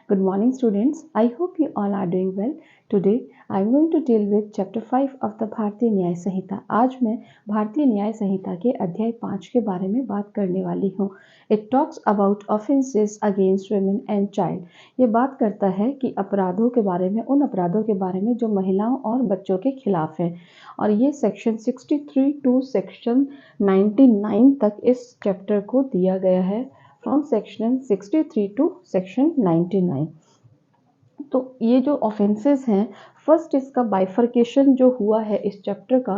Good morning, students. I hope you all are doing well. Today, I am going to deal with Chapter 5 of the भारतीय न्याय संहिता. आज मैं भारतीय न्याय संहिता के अध्याय 5 के बारे में बात करने वाली हूँ. It talks about offenses against women and child. ये बात करता है कि अपराधों के बारे में, उन अपराधों के बारे में जो महिलाओं और बच्चों के खिलाफ हैं. और ये सेक्शन 63 टू सेक्शन 99 तक इस चैप्टर को दिया गया है. From section 63 to section 99. तो ये जो ऑफेंसेस हैं, फर्स्ट इसका बाइफर्केशन जो हुआ है इस चैप्टर का,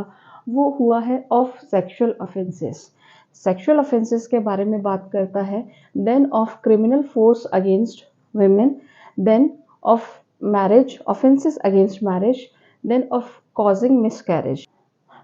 वो हुआ है of sexual offences. Sexual offences के बारे में बात करता है, then of criminal force against women, then of marriage, offences against marriage, then of causing miscarriage.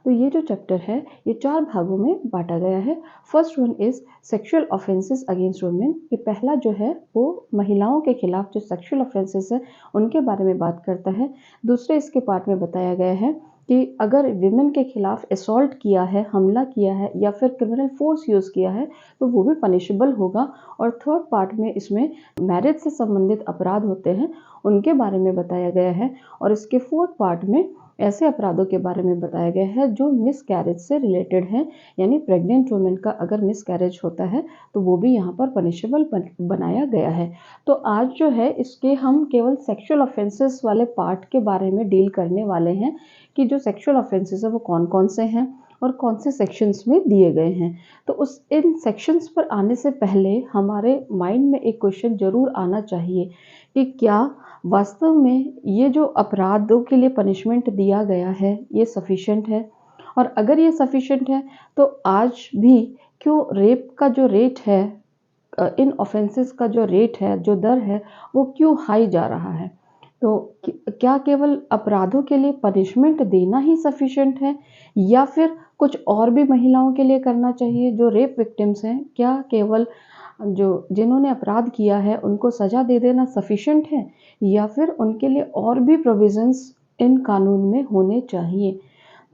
तो ये जो चैप्टर है ये 4 भागों में बांटा गया है. First one is sexual offences against women. ये पहला जो है वो महिलाओं के खिलाफ जो सेक्सुअल ऑफेंसेस है उनके बारे में बात करता है. दूसरे इसके पार्ट में बताया गया है कि अगर विमेन के खिलाफ असॉल्ट किया है, हमला किया है या फिर क्रिमिनल फोर्स यूज़ किया है तो वो भी पनिशेबल होगा. और थर्ड पार्ट में इसमें मैरिज से संबंधित अपराध होते हैं उनके बारे में बताया गया है. और इसके फोर्थ पार्ट में ऐसे अपराधों के बारे में बताया गया है जो मिसकैरेज से रिलेटेड हैं, यानी प्रेग्नेंट वुमेन का अगर मिसकैरेज होता है तो वो भी यहाँ पर पनिशेबल बनाया गया है. तो आज जो है इसके हम केवल सेक्सुअल ऑफेंसेस वाले पार्ट के बारे में डील करने वाले हैं कि जो सेक्सुअल ऑफेंसेस है वो कौन कौन से हैं और कौन से सेक्शंस में दिए गए हैं. तो उस इन सेक्शंस पर आने से पहले हमारे माइंड में एक क्वेश्चन जरूर आना चाहिए कि क्या वास्तव में ये जो अपराधों के लिए पनिशमेंट दिया गया है ये सफिशिएंट है. और अगर ये सफिशिएंट है तो आज भी क्यों रेप का जो रेट है, इन ऑफेंसेस का जो रेट है, जो दर है, वो क्यों हाई जा रहा है. तो क्या केवल अपराधों के लिए पनिशमेंट देना ही सफिशिएंट है या फिर कुछ और भी महिलाओं के लिए करना चाहिए जो रेप विक्टिम्स हैं. क्या केवल जो जिन्होंने अपराध किया है उनको सज़ा दे देना सफिशिएंट है या फिर उनके लिए और भी प्रोविजंस इन कानून में होने चाहिए.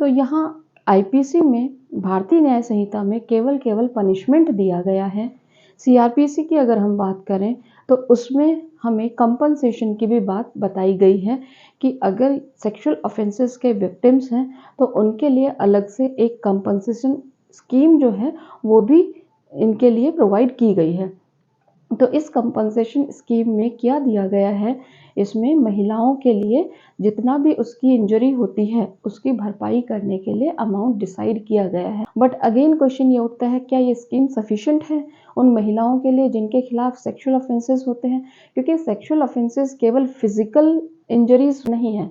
तो यहाँ आईपीसी में, भारतीय न्याय संहिता में केवल पनिशमेंट दिया गया है. सीआरपीसी की अगर हम बात करें तो उसमें हमें कंपनसेशन की भी बात बताई गई है कि अगर सेक्सुअल ऑफेंसेस के विक्टिम्स हैं तो उनके लिए अलग से एक कंपनसेशन स्कीम जो है वो भी इनके लिए प्रोवाइड की गई है. तो इस कंपनसेशन स्कीम में क्या दिया गया है, इसमें महिलाओं के लिए जितना भी उसकी इंजरी होती है उसकी भरपाई करने के लिए अमाउंट डिसाइड किया गया है. बट अगेन क्वेश्चन ये उठता है, क्या ये स्कीम सफिशिएंट है उन महिलाओं के लिए जिनके खिलाफ सेक्सुअल ऑफेंसेस होते हैं. क्योंकि सेक्सुअल ऑफेंसेस केवल फिजिकल इंजरीज नहीं है.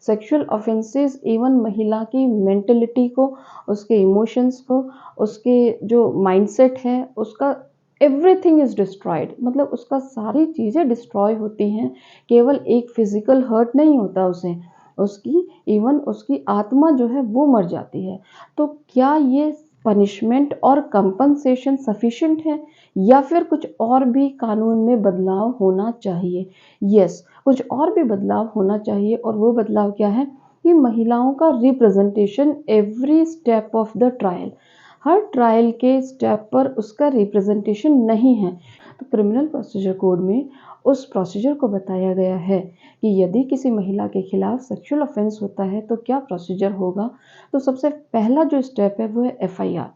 सेक्सुअल ऑफेंसेस इवन महिला की मेंटलिटी को, उसके इमोशंस को, उसके जो माइंडसेट है उसका एवरीथिंग इज डिस्ट्रॉयड. मतलब उसका सारी चीज़ें डिस्ट्रॉय होती हैं. केवल एक फिजिकल हर्ट नहीं होता उसे, उसकी इवन उसकी आत्मा जो है वो मर जाती है. तो क्या ये पनिशमेंट और कंपनसेशन सफिशिएंट है या फिर कुछ और भी कानून में बदलाव होना चाहिए. यस, कुछ और भी बदलाव होना चाहिए. और वो बदलाव क्या है कि महिलाओं का representation every step of the trial, her trial के स्टेप पर उसका रिप्रेजेंटेशन नहीं है. तो क्रिमिनल प्रोसीजर कोड में उस प्रोसीजर को बताया गया है कि यदि किसी महिला के खिलाफ सेक्सुअल ऑफेंस होता है तो क्या प्रोसीजर होगा. तो सबसे पहला जो स्टेप है वो है एफआईआर.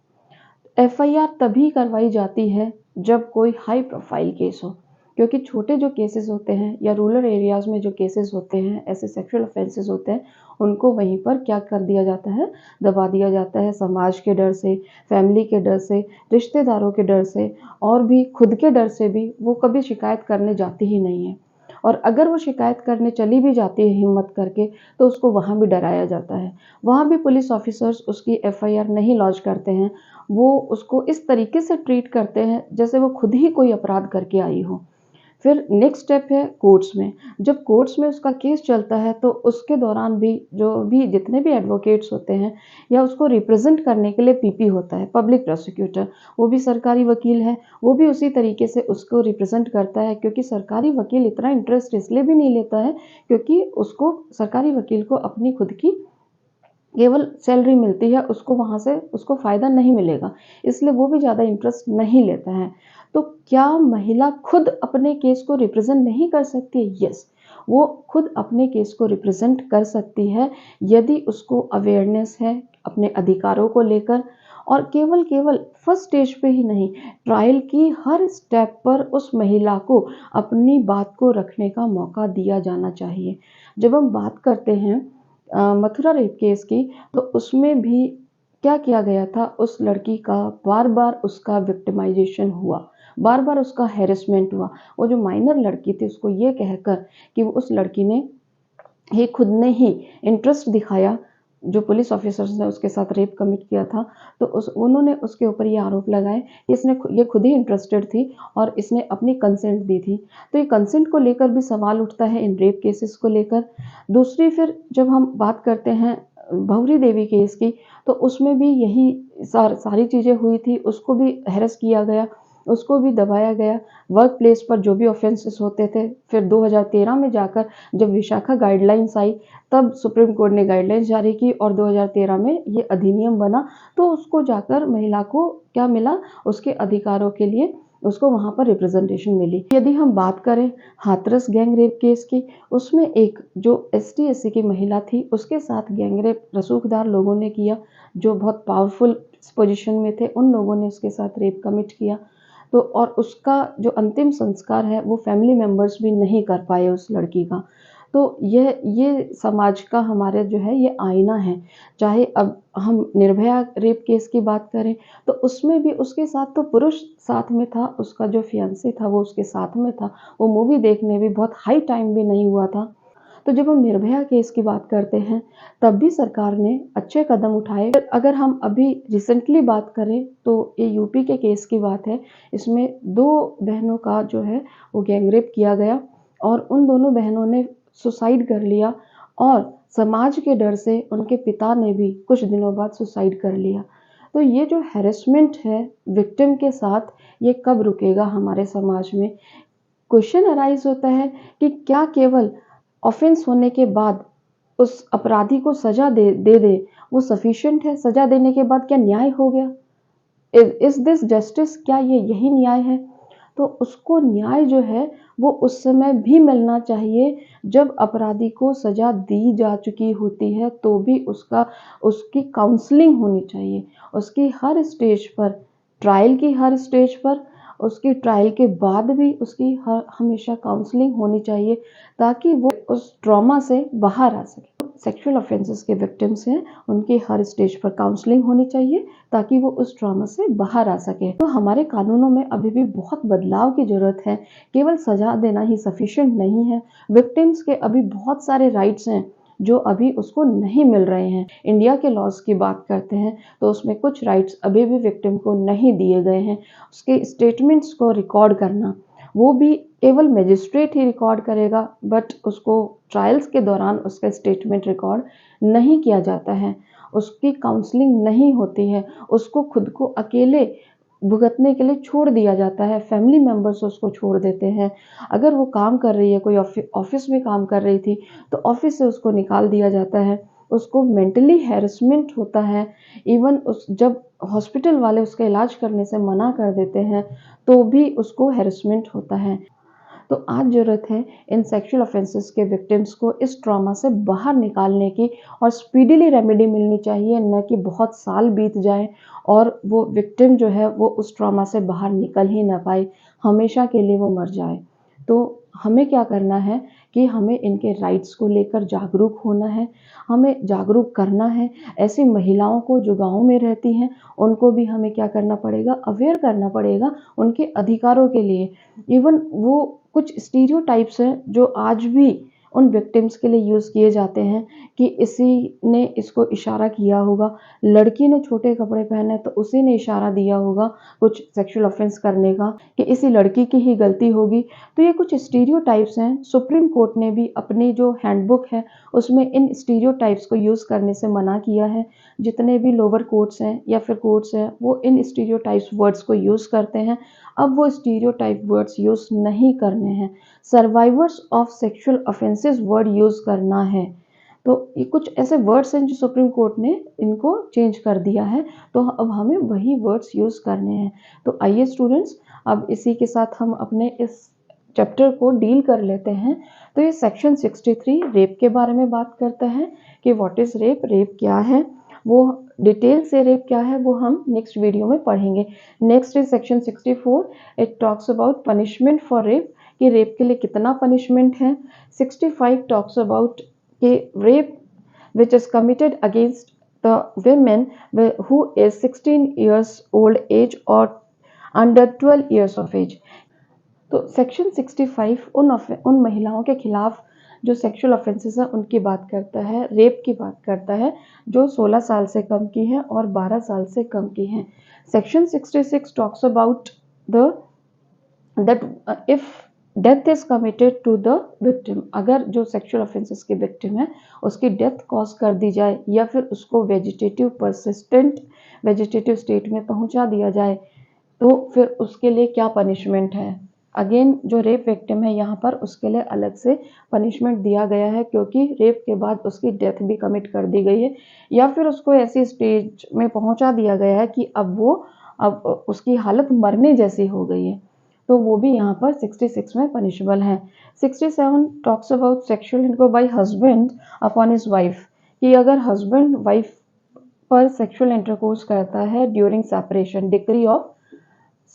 एफआईआर तभी करवाई जाती है जब कोई हाई प्रोफाइल केस हो. क्योंकि छोटे जो केसेस होते हैं या रूरल एरियाज़ में जो केसेस होते हैं, ऐसे सेक्सुअल ऑफेंसेस होते हैं, उनको वहीं पर क्या कर दिया जाता है, दबा दिया जाता है. समाज के डर से, फैमिली के डर से, रिश्तेदारों के डर से और भी खुद के डर से भी वो कभी शिकायत करने जाती ही नहीं है. और अगर वो शिकायत करने चली भी जाती है हिम्मत करके तो उसको वहाँ भी डराया जाता है. वहाँ भी पुलिस ऑफिसर्स उसकी एफआईआर नहीं लॉन्च करते हैं. वो उसको इस तरीके से ट्रीट करते हैं जैसे वो खुद ही कोई अपराध करके आई हो. फिर नेक्स्ट स्टेप है कोर्ट्स में. जब कोर्ट्स में उसका केस चलता है तो उसके दौरान भी जो भी जितने भी एडवोकेट्स होते हैं या उसको रिप्रेजेंट करने के लिए पीपी होता है, पब्लिक प्रोसिक्यूटर, वो भी सरकारी वकील है, वो भी उसी तरीके से उसको रिप्रेजेंट करता है. क्योंकि सरकारी वकील इतना इंटरेस्ट इसलिए भी नहीं लेता है क्योंकि उसको, सरकारी वकील को अपनी खुद की केवल सैलरी मिलती है, उसको वहाँ से उसको फ़ायदा नहीं मिलेगा, इसलिए वो भी ज़्यादा इंटरेस्ट नहीं लेता है। तो क्या महिला खुद अपने केस को रिप्रेज़ेंट नहीं कर सकती? यस, वो खुद अपने केस को रिप्रेज़ेंट कर सकती है, यदि उसको अवेयरनेस है अपने अधिकारों को लेकर, और केवल केवल फर्स्ट स्टेज पे ही नहीं, ट्रायल की हर स्टेप पर उस महिला को अपनी बात को रखने का मौका दिया जाना चाहिए। जब हम बात करते हैं मथुरा रेप केस की, तो उसमें भी क्या किया गया था, उस लड़की का बार-बार उसका विक्टिमाइज़ेशन हुआ, बार-बार उसका हैरेसमेंट हुआ। वो जो माइनर लड़की थी उसको ये कहकर कि उस लड़की ने ये खुद ने ही इंटरेस्ट दिखाया, जो पुलिस ऑफिसर्स ने उसके साथ रेप कमिट किया था, तो उन्होंने उसके ऊपर ये आरोप लगाए कि ये खुद ही इंटरेस्टेड थी और इसने अपनी कंसेंट दी थी। तो ये कंसेंट को लेकर भी सवाल उठता है इन रेप केसेस को लेकर। दूसरी फिर जब हम बात करते हैं भौरी देवी केस की, तो उसमें भी यही सारी चीज़ें हुई थी, उसको भी हैरेस किया गया, उसको भी दबाया गया, वर्क प्लेस पर जो भी ऑफेंसेस होते थे। फिर 2013 में जाकर जब विशाखा गाइडलाइंस आई, तब सुप्रीम कोर्ट ने गाइडलाइंस जारी की और 2013 में ये अधिनियम बना, तो उसको जाकर महिला को क्या मिला, उसके अधिकारों के लिए उसको वहाँ पर रिप्रेजेंटेशन मिली। यदि हम बात करें हाथरस गैंग रेप केस की, उसमें एक जो एसटी-एससी की महिला थी, उसके साथ गैंग रेप रसूखदार लोगों ने किया, जो बहुत पावरफुल पोजीशन में थे, उन लोगों ने उसके साथ रेप कमिट किया। तो और उसका जो अंतिम संस्कार है वो फैमिली मेंबर्स भी नहीं कर पाए उस लड़की का। तो ये समाज का हमारे जो है ये आईना है। चाहे अब हम निर्भया रेप केस की बात करें, तो उसमें भी उसके साथ तो पुरुष साथ में था, उसका जो फियांसे था वो उसके साथ में था। वो मूवी देखने भी बहुत हाई टाइम भी नहीं हुआ था। तो जब हम निर्भया केस की बात करते हैं, तब भी सरकार ने अच्छे कदम उठाए। अगर हम अभी रिसेंटली बात करें, तो ये यूपी के केस की बात है। इसमें 2 बहनों का जो है वो गैंग रेप किया गया और उन दोनों बहनों ने सुसाइड कर लिया और समाज के डर से उनके पिता ने भी कुछ दिनों बाद सुसाइड कर लिया। तो ये जो हैरेसमेंट है विक्टिम के साथ, ये कब रुकेगा हमारे समाज में? क्वेश्चन अराइज़ होता है कि क्या केवल ऑफ़ेंस होने के बाद उस अपराधी को सज़ा दे दें, वो सफिशिएंट है? सज़ा देने के बाद क्या न्याय हो गया? Is this justice? क्या ये यही न्याय है? तो उसको न्याय जो है वो उस समय भी मिलना चाहिए जब अपराधी को सज़ा दी जा चुकी होती है, तो भी उसकी काउंसलिंग होनी चाहिए। उसकी हर स्टेज पर, ट्रायल की हर स्टेज पर, उसकी ट्रायल के बाद भी उसकी हमेशा काउंसलिंग होनी चाहिए, ताकि वो उस ट्रॉमा से बाहर आ सके। सेक्सुअल ऑफेंसेस के विक्टिम्स हैं, उनकी हर स्टेज पर काउंसलिंग होनी चाहिए, ताकि वो उस ट्रॉमा से बाहर आ सके। तो हमारे कानूनों में अभी भी बहुत बदलाव की ज़रूरत है, केवल सज़ा देना ही सफिशिएंट नहीं है। विक्टिम्स के अभी बहुत सारे राइट्स हैं, जो अभी उसको नहीं मिल रहे हैं। इंडिया के लॉज़ की बात करते हैं, तो उसमें कुछ राइट्स अभी भी विक्टिम को नहीं दिए गए हैं। उसके स्टेटमेंट्स को रिकॉर्ड करना, वो भी केवल मजिस्ट्रेट ही रिकॉर्ड करेगा, बट उसको ट्रायल्स के दौरान उसका स्टेटमेंट रिकॉर्ड नहीं किया जाता है। उसकी काउंसलिंग नहीं होती है, उसको खुद को अकेले भुगतने के लिए छोड़ दिया जाता है, फैमिली मेंबर्स उसको छोड़ देते हैं। अगर वो काम कर रही है, कोई ऑफ़िस में काम कर रही थी, तो ऑफ़िस से उसको निकाल दिया जाता है। उसको मेंटली हैरेसमेंट होता है, इवन जब हॉस्पिटल वाले उसका इलाज करने से मना कर देते हैं, तो भी उसको हैरेसमेंट होता है। तो आज ज़रूरत है इन सेक्सुअल ऑफेंसेस के विक्टिम्स को इस ट्रॉमा से बाहर निकालने की, और स्पीडीली रेमेडी मिलनी चाहिए, न कि बहुत साल बीत जाएँ और वो विक्टिम जो है वो उस ट्रॉमा से बाहर निकल ही ना पाए, हमेशा के लिए वो मर जाए। तो हमें क्या करना है कि हमें इनके राइट्स को लेकर जागरूक होना है, हमें जागरूक करना है। ऐसी महिलाओं को जो गाँव में रहती हैं, उनको भी हमें क्या करना पड़ेगा, अवेयर करना पड़ेगा उनके अधिकारों के लिए। इवन वो कुछ स्टीरियोटाइप्स हैं जो आज भी उन विक्टिम्स के लिए यूज़ किए जाते हैं कि इसी ने इसको इशारा किया होगा, लड़की ने छोटे कपड़े पहने तो उसी ने इशारा दिया होगा कुछ सेक्सुअल ऑफेंस करने का, कि इसी लड़की की ही गलती होगी। तो ये कुछ स्टीरियोटाइप्स हैं। सुप्रीम कोर्ट ने भी अपनी जो हैंडबुक है उसमें इन स्टीरियोटाइप्स को यूज़ करने से मना किया है। जितने भी लोअर कोर्ट्स हैं या फिर कोर्ट्स हैं, वो इन स्टीरियोटाइप्स वर्ड्स को यूज़ करते हैं। अब वो स्टीरियोटाइप वर्ड्स यूज़ नहीं करने हैं, survivors of sexual offences word use करना है। तो ये कुछ ऐसे वर्ड्स हैं जो सुप्रीम कोर्ट ने इनको चेंज कर दिया है, तो अब हमें वही वर्ड्स यूज़ करने हैं। तो आइए स्टूडेंट्स, अब इसी के साथ हम अपने इस चैप्टर को डील कर लेते हैं। तो ये सेक्शन 63 रेप के बारे में बात करता है कि व्हाट इज़ रेप, रेप क्या है, वो डिटेल से रेप क्या है वो हम नेक्स्ट वीडियो में पढ़ेंगे। Next is section 64, it talks about punishment for rape, कि रेप के लिए कितना पनिशमेंट है। 65 टॉक्स अबाउट कि rape which is committed against the women who is 16 years old age or under 12 years of age। तो section 65 उन महिलाओं के खिलाफ जो सेक्सुअल ऑफेंसेस हैं उनकी बात करता है, रेप की बात करता है, जो 16 साल से कम की हैं और 12 साल से कम की हैं। Section 66 talks about the that if death is committed to the victim, अगर जो सेक्सुअल ऑफेंसेस की विक्टिम है उसकी डेथ कॉज कर दी जाए या फिर उसको वेजिटेटिव परसिस्टेंट वेजिटेटिव स्टेट में पहुंचा दिया जाए, तो फिर उसके लिए क्या पनिशमेंट है। अगेन जो रेप विक्टिम है यहाँ पर उसके लिए अलग से पनिशमेंट दिया गया है, क्योंकि रेप के बाद उसकी डेथ भी कमिट कर दी गई है या फिर उसको ऐसी स्टेज में पहुंचा दिया गया है कि अब उसकी हालत मरने जैसी हो गई है, तो वो भी यहाँ पर 66 में पनिशेबल है। 67 टॉक्स अबाउट सेक्सुअल इनको bye husband upon his wife, कि अगर हस्बैंड वाइफ पर सेक्सुअल इंटरकोर्स करता है during separation, degree of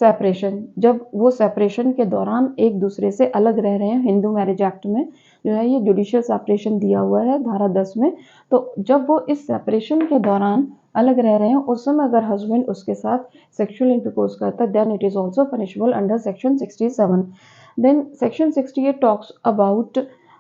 separation, जब वो सेपरेशन के दौरान एक दूसरे से अलग रह रहे हैं, हिंदू मैरिज एक्ट में जो है ये जुडिशियल सेपरेशन दिया हुआ है धारा 10 में, तो जब वो इस सेपरेशन के दौरान अलग रह रहे हैं उस समय अगर हस्बैंड उसके साथ सेक्सुअल इंटरकोर्स करता है, then it is also punishable under section 67। Then section 68 talks about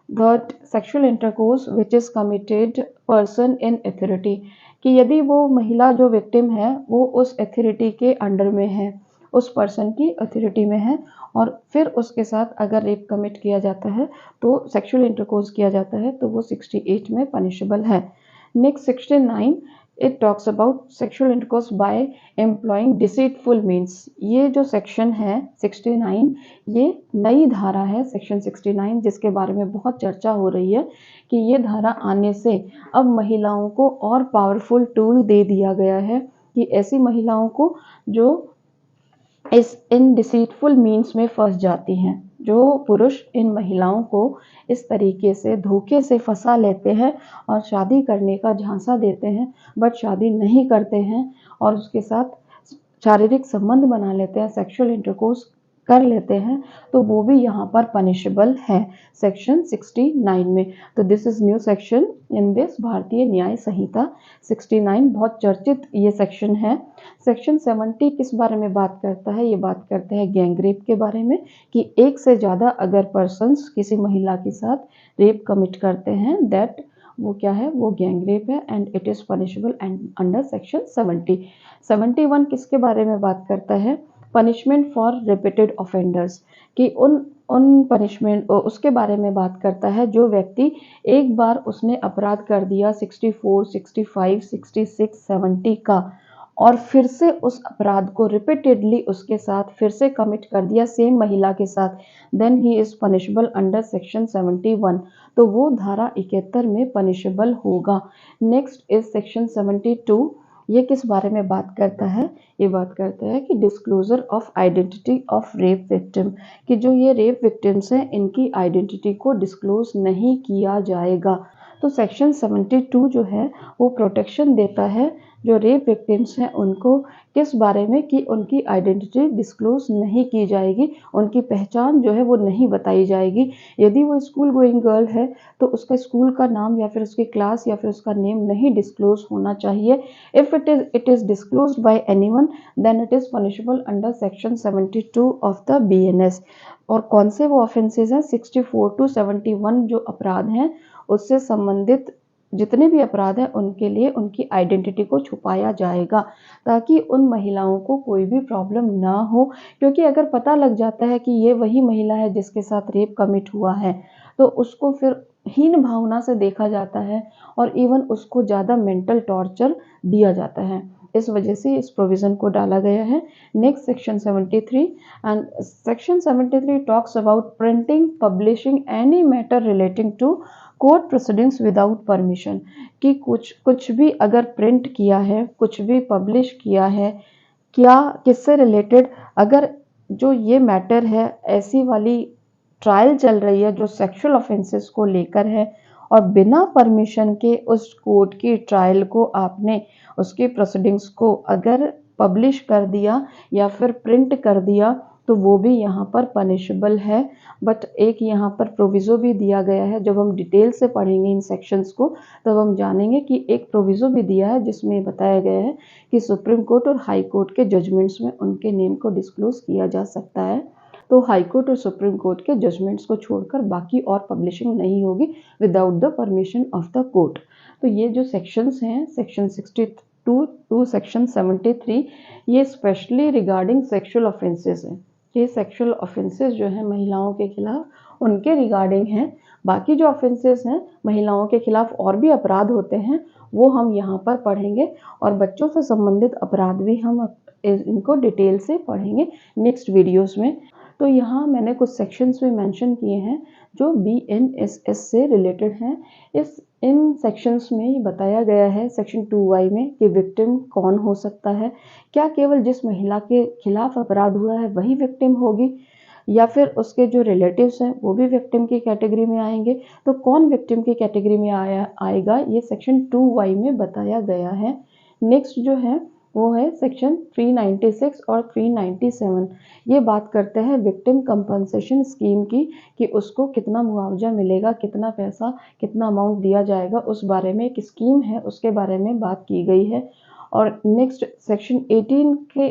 that sexual intercourse which is committed person in authority, कि यदि वो महिला जो विक्टिम है वो उस अथॉरिटी के अंडर में है, उस पर्सन की अथॉरिटी में है और फिर उसके साथ अगर रेप कमिट किया जाता है तो सेक्सुअल इंटरकोर्स किया जाता है, तो वो 68 में पनिशेबल है। Next 69 it talks about sexual intercourse by employing deceitful means. ये जो सेक्शन है 69 ये नई धारा है सेक्शन 69, जिसके बारे में बहुत चर्चा हो रही है कि ये धारा आने से अब महिलाओं को और पावरफुल टूल दे दिया गया है कि ऐसी महिलाओं को जो इन डिसीटफुल मीन्स में फंस जाती हैं, जो पुरुष इन महिलाओं को इस तरीके से धोखे से फंसा लेते हैं और शादी करने का झांसा देते हैं बट शादी नहीं करते हैं और उसके साथ शारीरिक संबंध बना लेते हैं, सेक्सुअल इंटरकोर्स कर लेते हैं, तो वो भी यहाँ पर पनिशेबल है सेक्शन 69 में। तो this is new section in this भारतीय न्याय संहिता 69, बहुत चर्चित ये सेक्शन है। सेक्शन 70 किस बारे में बात करता है, ये बात करते हैं गैंग रेप के बारे में, कि एक से ज़्यादा अगर पर्सन्स किसी महिला के साथ रेप कमिट करते हैं दैट वो क्या है, वो गैंग रेप है and it is punishable under section 70। 71 किसके बारे में बात करता है, पनिशमेंट फॉर रिपीटेड ऑफेंडर्स, कि उन पनिशमेंट उसके बारे में बात करता है जो व्यक्ति एक बार उसने अपराध कर दिया 64, 65, 66, 70 का और फिर से उस अपराध को रिपीटेडली उसके साथ फिर से कमिट कर दिया सेम महिला के साथ, then he is punishable under section 71, तो वो धारा 71 में पनिशेबल होगा। नेक्स्ट इज सेक्शन 72, ये किस बारे में बात करता है, ये बात करता है कि disclosure of identity of rape victim, कि जो ये रेप विक्टिम्स हैं इनकी आइडेंटिटी को डिस्क्लोज नहीं किया जाएगा। तो सेक्शन 72 जो है वो प्रोटेक्शन देता है जो रेप विक्टिम्स हैं उनको, किस बारे में, कि उनकी आइडेंटिटी डिस्क्लोज नहीं की जाएगी, उनकी पहचान जो है वो नहीं बताई जाएगी। यदि वो स्कूल गोइंग गर्ल है तो उसका स्कूल का नाम या फिर उसकी क्लास या फिर उसका नेम नहीं डिस्क्लोज होना चाहिए। If it is disclosed by anyone then it is punishable under section 72 of the BNS। और कौन से वो ऑफेंसेस हैं, 64 to 71 जो अपराध हैं उससे संबंधित जितने भी अपराध हैं उनके लिए उनकी आइडेंटिटी को छुपाया जाएगा ताकि उन महिलाओं को कोई भी प्रॉब्लम ना हो, क्योंकि अगर पता लग जाता है कि ये वही महिला है जिसके साथ रेप कमिट हुआ है तो उसको फिर हीन भावना से देखा जाता है और इवन उसको ज़्यादा मेंटल टॉर्चर दिया जाता है। इस वजह से इस प्रोविज़न को डाला गया है। Next section 73 and section 73 talks about printing, publishing any matter relating to court proceedings without permission, कि कुछ भी अगर प्रिंट किया है, कुछ भी पब्लिश किया है, क्या किससे रिलेटेड, अगर जो ये मैटर है ऐसी वाली ट्रायल चल रही है जो सेक्सुअल ऑफेंसेस को लेकर है और बिना परमिशन के उस कोर्ट की ट्रायल को आपने उसके प्रोसीडिंग्स को अगर पब्लिश कर दिया या फिर प्रिंट कर दिया तो वो भी यहाँ पर पनिशेबल है। बट एक यहाँ पर प्रोविज़ो भी दिया गया है, जब हम डिटेल से पढ़ेंगे इन सेक्शंस को तब हम जानेंगे कि एक प्रोविज़ो भी दिया है जिसमें बताया गया है कि सुप्रीम कोर्ट और हाई कोर्ट के जजमेंट्स में उनके नेम को डिस्क्लोज किया जा सकता है। तो हाई कोर्ट और सुप्रीम कोर्ट के जजमेंट्स को छोड़कर बाकी और पब्लिशिंग नहीं होगी without the permission of the court. तो ये जो सेक्शंस हैं, सेक्शन 62 टू सेक्शन 73, ये स्पेशली रिगार्डिंग सेक्सुअल ऑफेंसेस हैं। ये सेक्सुअल ऑफेंसेस जो हैं महिलाओं के खिलाफ उनके रिगार्डिंग हैं। बाकी जो ऑफेंसेस हैं महिलाओं के खिलाफ और भी अपराध होते हैं वो हम यहाँ पर पढ़ेंगे और बच्चों से संबंधित अपराध भी हम इनको डिटेल से पढ़ेंगे नेक्स्ट वीडियोस में। तो यहाँ मैंने कुछ सेक्शंस भी मेंशन किए हैं जो BNSS से रिलेटेड हैं। इन सेक्शंस में ये बताया गया है सेक्शन 2Y में कि विक्टिम कौन हो सकता है, क्या केवल जिस महिला के खिलाफ अपराध हुआ है वही विक्टिम होगी या फिर उसके जो रिलेटिव्स हैं वो भी विक्टिम की कैटेगरी में आएंगे। तो कौन विक्टिम की कैटेगरी में आएगा ये सेक्शन 2Y में बताया गया है। नेक्स्ट जो है वो है सेक्शन 396 और 397। ये बात करते हैं विक्टिम कंपनसेशन स्कीम की कि उसको कितना मुआवजा मिलेगा, कितना पैसा, कितना अमाउंट दिया जाएगा, उस बारे में एक स्कीम है उसके बारे में बात की गई है। और नेक्स्ट सेक्शन 18 के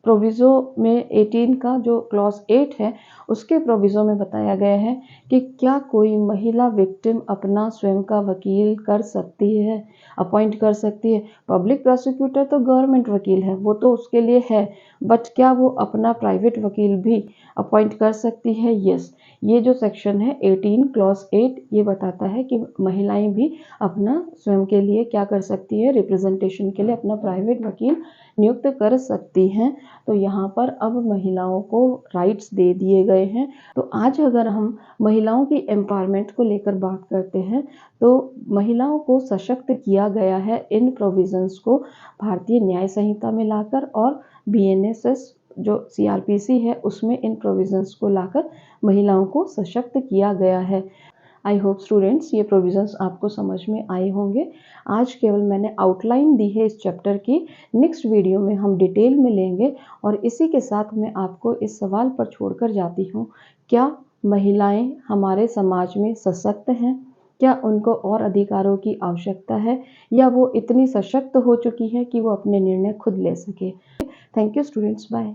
प्रोविज़ो में 18 का जो क्लॉज 8 है उसके प्रोविज़ो में बताया गया है कि क्या कोई महिला विक्टिम अपना स्वयं का वकील कर सकती है, अपॉइंट कर सकती है। पब्लिक प्रोसिक्यूटर तो गवर्नमेंट वकील है, वो तो उसके लिए है, बट क्या वो अपना प्राइवेट वकील भी अपॉइंट कर सकती है? यस। ये जो सेक्शन है 18 क्लॉज 8 ये बताता है कि महिलाएं भी अपना स्वयं के लिए क्या कर सकती है, रिप्रेजेंटेशन के लिए अपना प्राइवेट वकील नियुक्त कर सकती हैं। तो यहाँ पर अब महिलाओं को राइट्स दे दिए गए हैं। तो आज अगर हम महिलाओं की एम्पावरमेंट को लेकर बात करते हैं तो महिलाओं को सशक्त किया गया है इन प्रोविजंस को भारतीय न्याय संहिता में लाकर और BNSS जो CRPC है उसमें इन प्रोविजंस को लाकर महिलाओं को सशक्त किया गया है। आई होप स्टूडेंट्स ये प्रोविजंस आपको समझ में आए होंगे। आज केवल मैंने आउटलाइन दी है इस चैप्टर की, नेक्स्ट वीडियो में हम डिटेल में लेंगे। और इसी के साथ मैं आपको इस सवाल पर छोड़कर जाती हूँ, क्या महिलाएं हमारे समाज में सशक्त हैं? क्या उनको और अधिकारों की आवश्यकता है या वो इतनी सशक्त हो चुकी हैं कि वो अपने निर्णय खुद ले सके? Thank you students, bye.